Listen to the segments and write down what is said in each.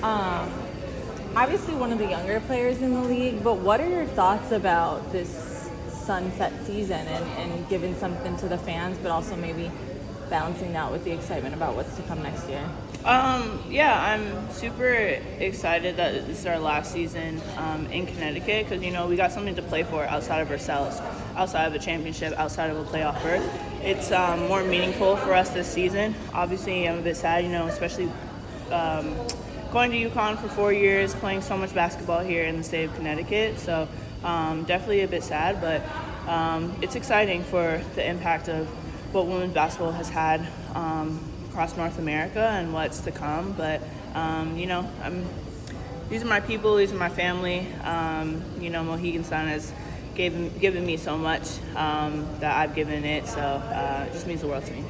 Um, Obviously one of the younger players in the league, but what are your thoughts about this sunset season and giving something to the fans, but also maybe balancing that with the excitement about what's to come next year? Yeah, I'm super excited that this is our last season in Connecticut because, we got something to play for outside of ourselves, outside of a championship, outside of a playoff berth. It's more meaningful for us this season. Obviously, I'm a bit sad, especially going to UConn for 4 years, playing so much basketball here in the state of Connecticut. So definitely a bit sad, but it's exciting for the impact of what women's basketball has had across North America and what's to come. But, these are my people, these are my family. Mohegan Sun has given me so much that I've given it, so it just means the world to me.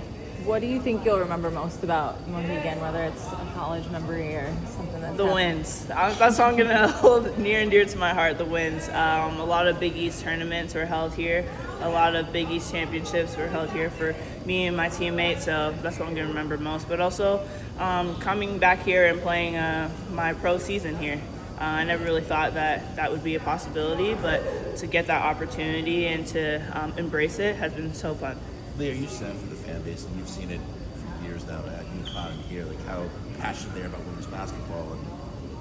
What do you think you'll remember most about Mohegan, whether it's a college memory or something that's The wins. That's what I'm going to hold near and dear to my heart, the wins. A lot of Big East tournaments were held here. A lot of Big East championships were held here for me and my teammates, so that's what I'm going to remember most. But also coming back here and playing my pro season here. I never really thought that would be a possibility, but to get that opportunity and to embrace it has been so fun. Leah, you stand for the fan base, and you've seen it for years now at UConn and here, like how passionate they are about women's basketball, and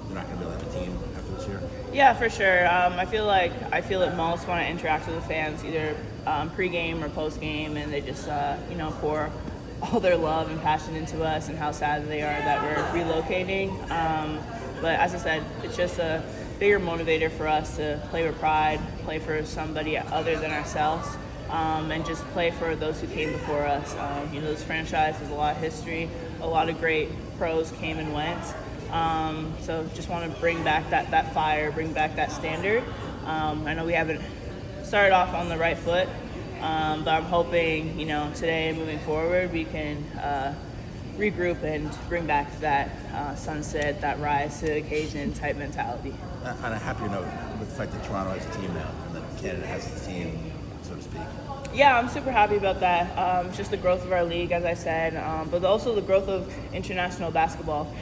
they're not going to be like a team after this year. Yeah, for sure. I feel it most when I interact with the fans, either pre-game or post-game, and they just pour all their love and passion into us and how sad they are that we're relocating. But as I said, it's just a bigger motivator for us to play with pride, play for somebody other than ourselves. And just play for those who came before us. This franchise has a lot of history. A lot of great pros came and went. So just want to bring back that fire, bring back that standard. I know we haven't started off on the right foot, but I'm hoping, today moving forward, we can regroup and bring back that sunset, that rise to the occasion type mentality. On a happier note, with the fact that Toronto has a team now, and that Canada has its team, so to speak. Yeah, I'm super happy about that. Just the growth of our league, as I said, but also the growth of international basketball.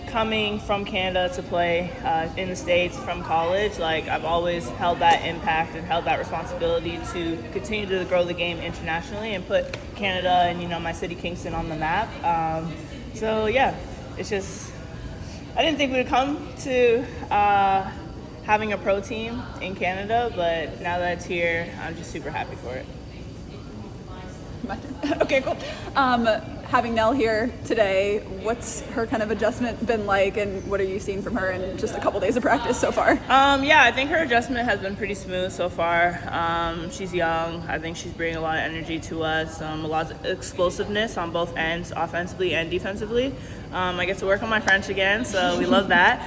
Coming from Canada to play in the States from college, I've always held that impact and held that responsibility to continue to grow the game internationally and put Canada and, my city, Kingston, on the map. It's just, I didn't think we would come to having a pro team in Canada, but now that it's here, I'm just super happy for it. Okay, cool. Having Nell here today, what's her kind of adjustment been like, and what are you seeing from her in just a couple days of practice so far? I think her adjustment has been pretty smooth so far. She's young. I think she's bringing a lot of energy to us, a lot of explosiveness on both ends, offensively and defensively. I get to work on my French again, so we love that.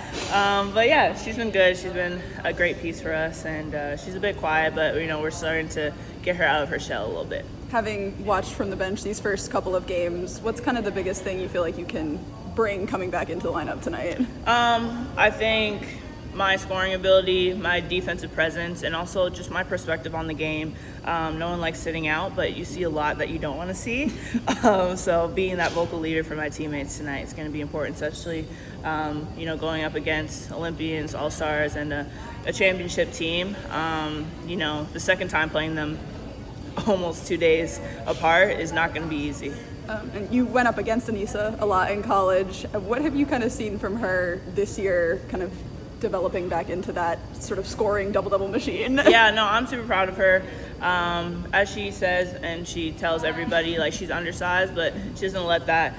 She's been good. She's been a great piece for us, and she's a bit quiet, but we're starting to get her out of her shell a little bit. Having watched from the bench these first couple of games, what's kind of the biggest thing you feel like you can bring coming back into the lineup tonight? I think my scoring ability, my defensive presence, and also just my perspective on the game. No one likes sitting out, but you see a lot that you don't want to see. So being that vocal leader for my teammates tonight is going to be important, especially going up against Olympians, All-Stars, and a championship team. The second time playing them almost 2 days apart is not going to be easy. And you went up against Anissa a lot in college. What have you kind of seen from her this year, kind of developing back into that sort of scoring double-double machine? Yeah, no, I'm super proud of her. As she says, and she tells everybody, she's undersized, but she doesn't let that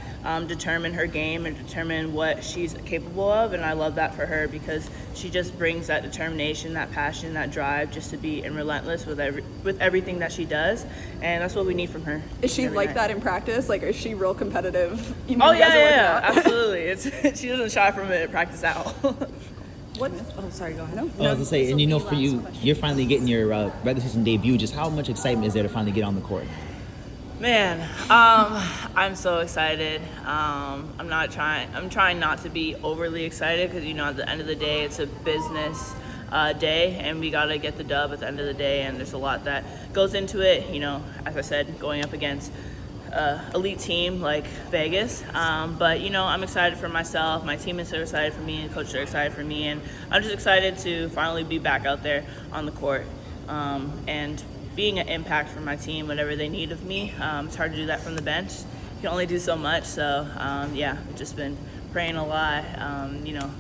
determine her game and determine what she's capable of. And I love that for her because she just brings that determination, that passion, that drive just to be relentless with everything that she does. And that's what we need from her. Is she like that in practice? Is she real competitive? Yeah, absolutely. She doesn't shy from it at practice out. What? Oh, sorry, go ahead. No, I was gonna say, and for you, you're finally getting your regular season debut. Just how much excitement is there to finally get on the court? Man, I'm so excited. I'm trying not to be overly excited because at the end of the day, it's a business day, and we gotta get the dub at the end of the day. And there's a lot that goes into it. As I said, going up against elite team like Vegas. But you know, I'm excited for myself. My teammates are excited for me, and coaches are excited for me, and I'm just excited to finally be back out there on the court and being an impact for my team, whatever they need of me. It's hard to do that from the bench. You can only do so much. So yeah, I've just been praying a lot. You know,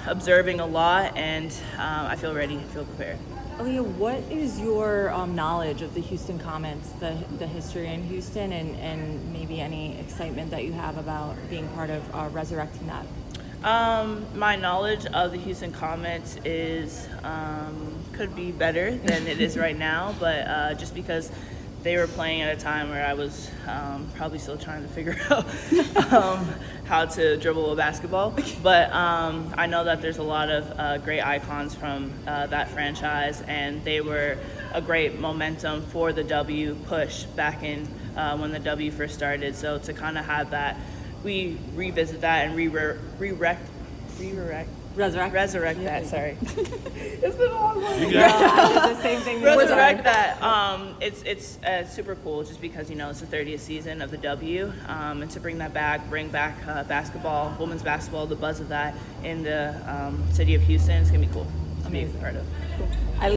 observing a lot, and I feel ready. I feel prepared. Aaliyah, what is your knowledge of the Houston Comets, the history in Houston, and maybe any excitement that you have about being part of resurrecting that? My knowledge of the Houston Comets is could be better than it is right now, but just because they were playing at a time where I was probably still trying to figure out how to dribble a basketball. But I know that there's a lot of great icons from that franchise, and they were a great momentum for the W push back in when the W first started. So to kind of have that, we revisit that and resurrect that. Sorry, it's been a long one. The same thing. Resurrect that. It's super cool just because you know it's the 30th season of the W, and to bring that back, bring back basketball, women's basketball, the buzz of that in the city of Houston, it's gonna be cool. Amazing. To be a part of. Cool.